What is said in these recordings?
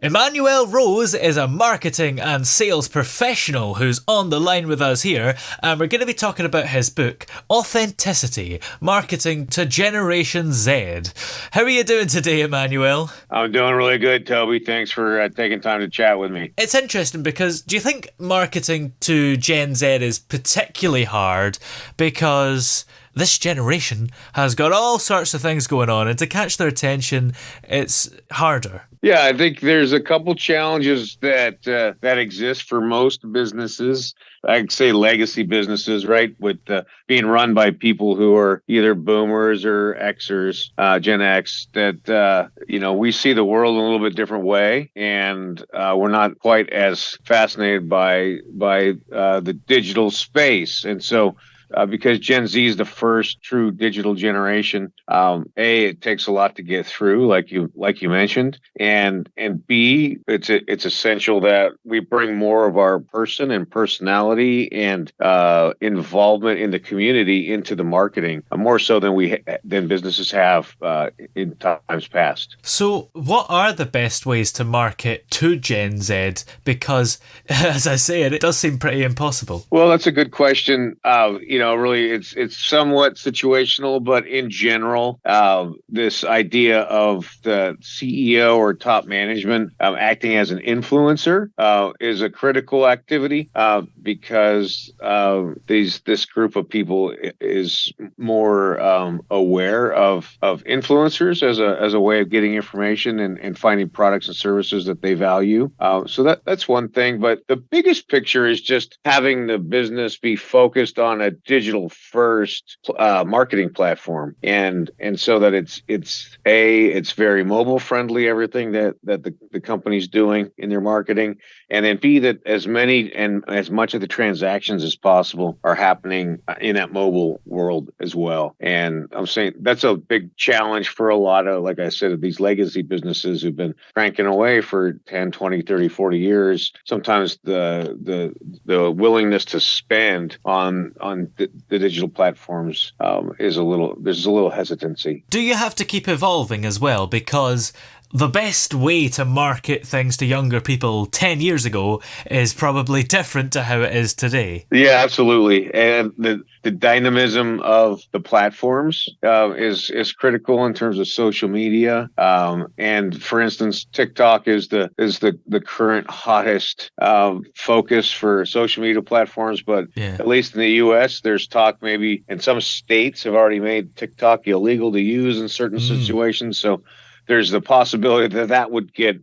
Emmanuel Rose is a marketing and sales professional who's on the line with us here, and we're going to be talking about his book, Authenticity, Marketing to Generation Z. How are you doing today, Emmanuel? I'm doing really good, Toby. Thanks for taking time to chat with me. It's interesting because do you think marketing to Gen Z is particularly hard because this generation has got all sorts of things going on, and to catch their attention, it's harder? Yeah, I think there's a couple challenges that exist for most businesses. I'd say legacy businesses, right, with being run by people who are either boomers or Xers, Gen X. That we see the world in a little bit different way, and we're not quite as fascinated by the digital space, and so. Because Gen Z is the first true digital generation. It takes a lot to get through, like you mentioned, and B, it's essential that we bring more of our person and personality and involvement in the community into the marketing, more so than businesses have in times past. So, what are the best ways to market to Gen Z? Because, as I say it does seem pretty impossible. Well, that's a good question. Really, it's somewhat situational, but in general, this idea of the CEO or top management acting as an influencer is a critical activity because this group of people is more aware of influencers as a way of getting information and finding products and services that they value. So that's one thing. But the biggest picture is just having the business be focused on a digital first marketing platform, and so that it's very mobile friendly, everything that the company's doing in their marketing, and then B, that as many and as much of the transactions as possible are happening in that mobile world as well. And I'm saying that's a big challenge for a lot of, like I said, these legacy businesses who've been cranking away for 10, 20, 30, 40 years. Sometimes the willingness to spend on the digital platforms there's a little hesitancy. Do you have to keep evolving as well? Because the best way to market things to younger people 10 years ago is probably different to how it is today. Yeah, absolutely. And the dynamism of the platforms is critical in terms of social media. And for instance, TikTok is the current hottest focus for social media platforms. But Yeah. at least in the U.S., there's talk maybe, and some states have already made TikTok illegal to use in certain situations. So there's the possibility that would get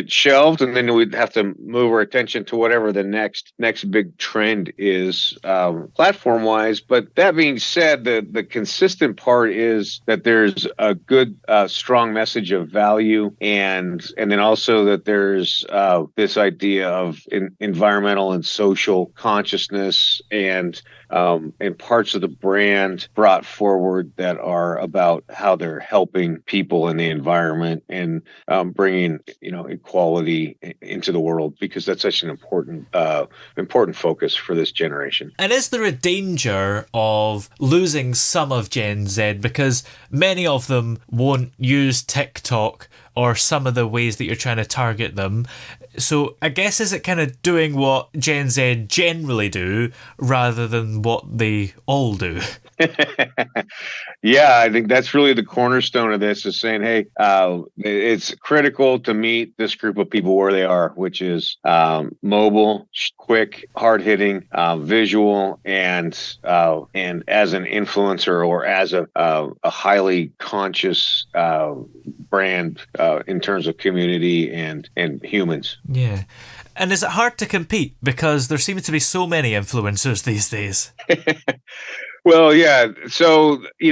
shelved, and then we'd have to move our attention to whatever the next big trend is platform wise. But that being said, the consistent part is that there's a good strong message of value, and then also that there's this idea of environmental and social consciousness and parts of the brand brought forward that are about how they're helping people in the environment and bringing equality into the world, because that's such an important focus for this generation. And is there a danger of losing some of Gen Z because many of them won't use TikTok or some of the ways that you're trying to target them? So I guess, is it kind of doing what Gen Z generally do rather than what they all do? Yeah, I think that's really the cornerstone of this, is saying, hey, it's critical to meet this group of people where they are, which is mobile, quick, hard hitting, visual, and as an influencer or as a highly conscious brand in terms of community and humans. Yeah. And is it hard to compete because there seem to be so many influencers these days? Well, yeah. So, in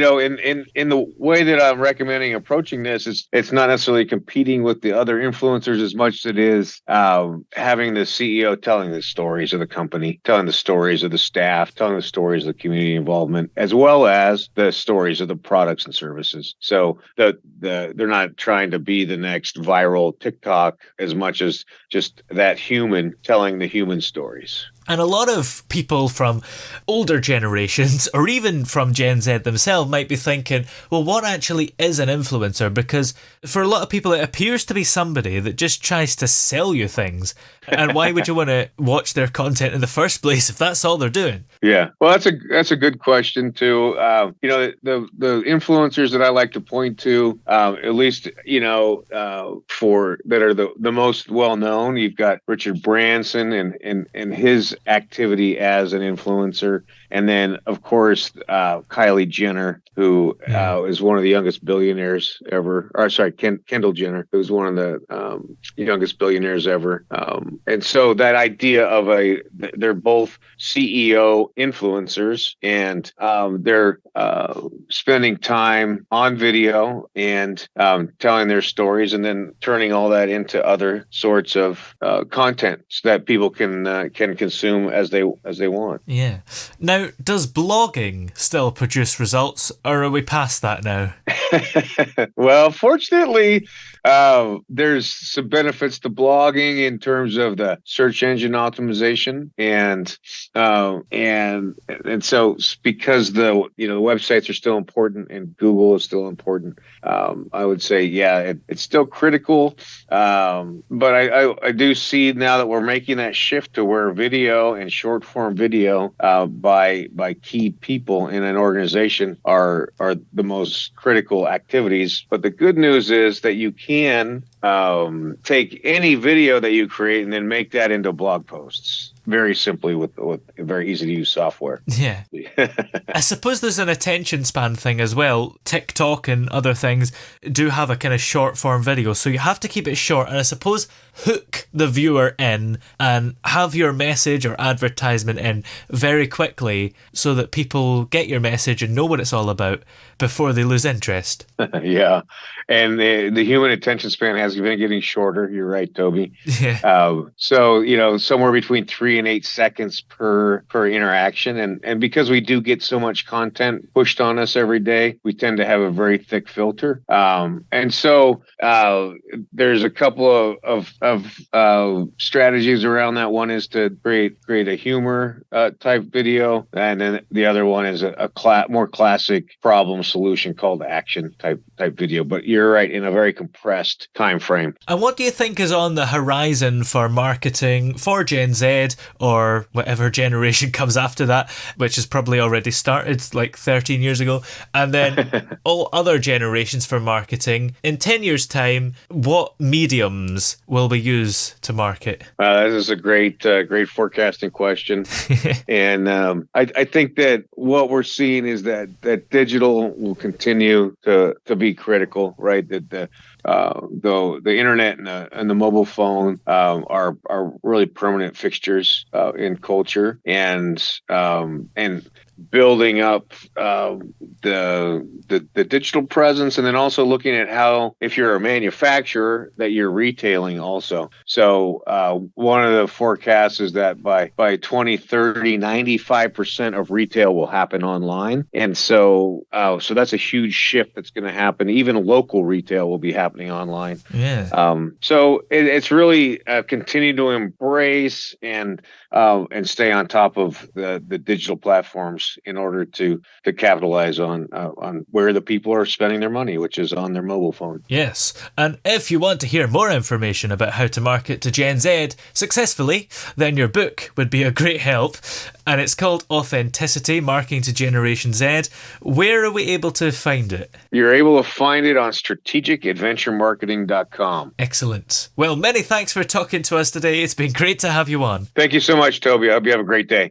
the way that I'm recommending approaching this, it's not necessarily competing with the other influencers as much as it is having the CEO telling the stories of the company, telling the stories of the staff, telling the stories of the community involvement, as well as the stories of the products and services. So they're not trying to be the next viral TikTok as much as just that human telling the human stories. And a lot of people from older generations, or even from Gen Z themselves, might be thinking, well, what actually is an influencer? Because for a lot of people, it appears to be somebody that just tries to sell you things. And why would you want to watch their content in the first place if that's all they're doing? Yeah, well, that's a good question too. The influencers that I like to point to, at least for that are the most well known. You've got Richard Branson and his activity as an influencer, and then of course Kylie Jenner, who is one of the youngest billionaires ever. Or sorry, Kendall Jenner, who's one of the youngest billionaires ever. And so that idea of they're both CEO influencers, and they're spending time on video and telling their stories, and then turning all that into other sorts of content so that people can consume as they want. Yeah. Now, does blogging still produce results, or are we past that now? Well, fortunately, there's some benefits to blogging in terms of the search engine optimization, and so because the websites are still important and Google is still important, I would say it's still critical, but I do see now that we're making that shift to where video and short form video by key people in an organization are the most critical activities. But the good news is that you can take any video that you create and then make that into blog posts very simply with very easy to use software. Yeah. I suppose there's an attention span thing as well. TikTok and other things do have a kind of short form video, so you have to keep it short, and I suppose hook the viewer in and have your message or advertisement in very quickly so that people get your message and know what it's all about before they lose interest. Yeah. And the human attention span has been getting shorter. You're right, Toby. Yeah. So, somewhere between 3 and 8 seconds per interaction. And because we do get so much content pushed on us every day, we tend to have a very thick filter. And so there's a couple of strategies around that. One is to create a humor type video. And then the other one is a more classic problem solution call to action type video. But you're right, in a very compressed time frame. And what do you think is on the horizon for marketing for Gen Z or whatever generation comes after that, which has probably already started like 13 years ago, and then all other generations for marketing? In 10 years' time, what mediums will we use to market? This is a great forecasting question. And I think that what we're seeing is that digital will continue to be critical, right? That though the internet and the mobile phone are really permanent fixtures in culture, and building up the digital presence, and then also looking at how, if you're a manufacturer, that you're retailing also. So one of the forecasts is that by 2030, 95% of retail will happen online, and so that's a huge shift that's going to happen. Even local retail will be happening online. Yeah. So it's really continue to embrace and stay on top of the digital platforms in order to capitalize on where the people are spending their money, which is on their mobile phone. Yes, and if you want to hear more information about how to market to Gen Z successfully, then your book would be a great help, and it's called Authenticity: Marketing to Generation Z. Where are we able to find it? You're able to find it on strategicadventuremarketing.com. Excellent. Well, many thanks for talking to us today. It's been great to have you on. Thank you so much, Toby. I hope you have a great day.